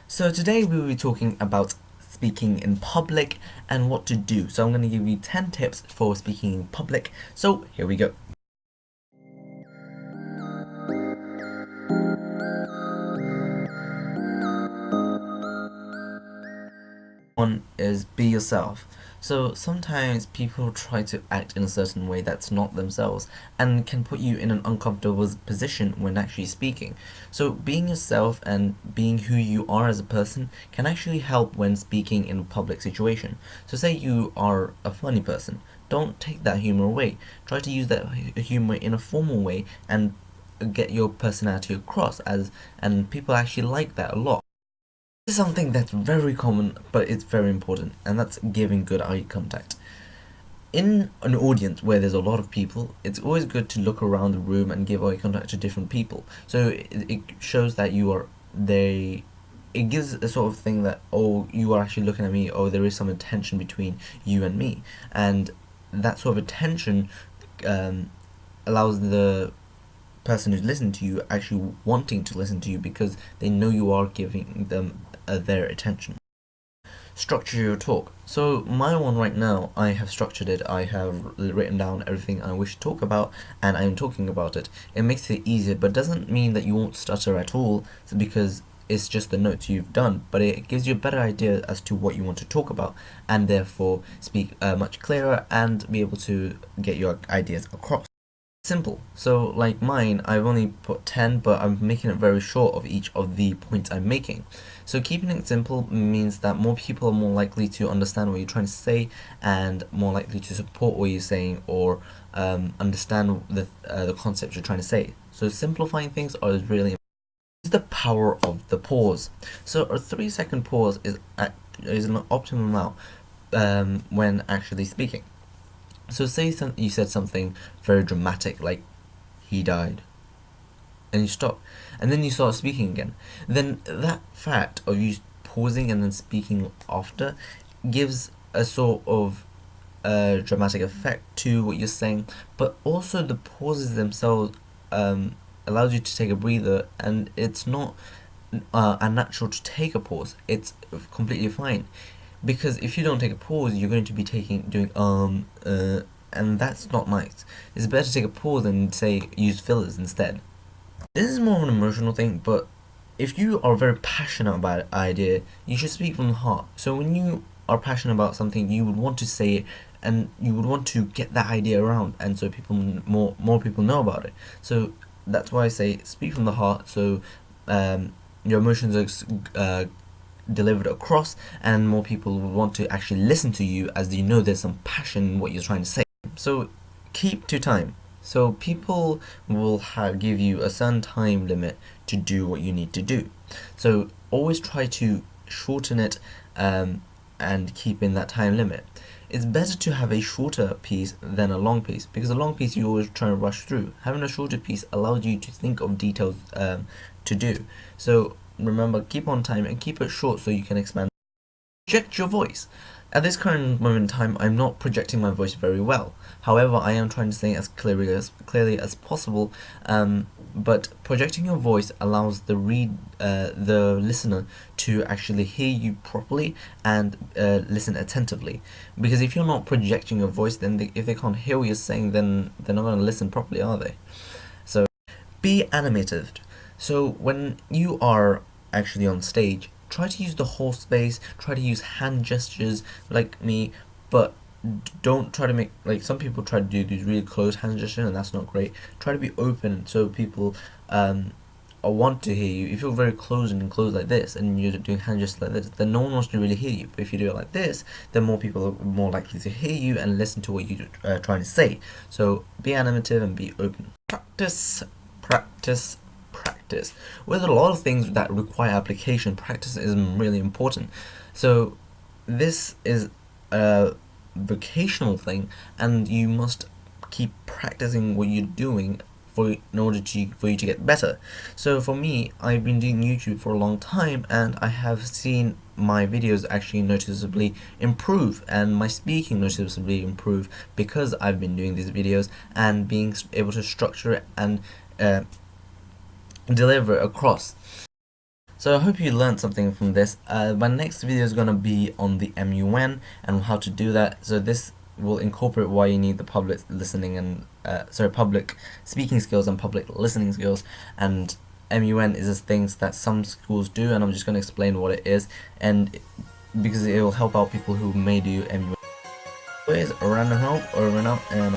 So today we will be talking about speaking in public and what to do. So I'm going to give you 10 tips for speaking in public. So here we go. One is be yourself. So sometimes people try to act in a certain way that's not themselves and can put you in an uncomfortable position when actually speaking. So being yourself and being who you are as a person can actually help when speaking in a public situation. So say you are a funny person, don't take that humor away. Try to use that humor in a formal way and get your personality across and people actually like that a lot. This is something that's very common, but it's very important, and that's giving good eye contact. In an audience where there's a lot of people, it's always good to look around the room and give eye contact to different people. So it shows that you are they. It gives a sort of thing that, oh, you are actually looking at me. Oh, there is some attention between you and me, and that sort of attention allows the person who's listening to you actually wanting to listen to you because they know you are giving them their attention. Structure your talk. So my one right now, I have structured it. I have written down everything I wish to talk about, and I am talking about it. It makes it easier, but doesn't mean that you won't stutter at all, because it's just the notes you've done. But it gives you a better idea as to what you want to talk about, and therefore speak much clearer and be able to get your ideas across. Simple. So like mine, I've only put 10, but I'm making it very short of each of the points I'm making. So keeping it simple means that more people are more likely to understand what you're trying to say and more likely to support what you're saying or understand the concept you're trying to say. So simplifying things is really important. Is the power of the pause. So a 3-second pause is an optimum amount when actually speaking. So say you said something very dramatic like he died, and you stop, and then you start speaking again. Then that fact of you pausing and then speaking after gives a sort of dramatic effect to what you're saying, but also the pauses themselves allows you to take a breather, and it's not unnatural to take a pause. It's completely fine because if you don't take a pause, you're going to be doing and that's not nice. It's better to take a pause and say use fillers instead. This is more of an emotional thing, but if you are very passionate about an idea, you should speak from the heart. So when you are passionate about something, you would want to say it, and you would want to get that idea around, and so more people know about it. So that's why I say speak from the heart. So your emotions are delivered across, and more people will want to actually listen to you as you know there's some passion in what you're trying to say. So keep to time. So people will give you a certain time limit to do what you need to do. So always try to shorten it and keep in that time limit. It's better to have a shorter piece than a long piece because a long piece you always try to rush through. Having a shorter piece allows you to think of details to do. So remember, keep on time and keep it short so you can expand. Project your voice. At this current moment in time, I'm not projecting my voice very well. However, I am trying to say as clearly as possible. But projecting your voice allows the listener to actually hear you properly and listen attentively. Because if you're not projecting your voice, then if they can't hear what you're saying, then they're not going to listen properly, are they? So be animative. So when you are actually on stage, try to use the whole space, try to use hand gestures like me, but don't try to make, like some people try to do these really close hand gestures and that's not great. Try to be open so people want to hear you. If you're very closed and closed like this and you're doing hand gestures like this, then no one wants to really hear you. But if you do it like this, then more people are more likely to hear you and listen to what you're trying to say. So be animative and be open. Practice, practice, practice. With a lot of things that require application, practice is really important. So this is a vocational thing, and you must keep practicing what you're doing for you to get better. So for me, I've been doing YouTube for a long time, and I have seen my videos actually noticeably improve and my speaking noticeably improve because I've been doing these videos and being able to structure it and deliver across. So I hope you learned something from this. My next video is going to be on the MUN and how to do that. So this will incorporate why you need the public listening and public speaking skills and public listening skills. And MUN is just things that some schools do, and I'm just going to explain what it is, and because it will help out people who may do MUN. Anyways, random help over and out, and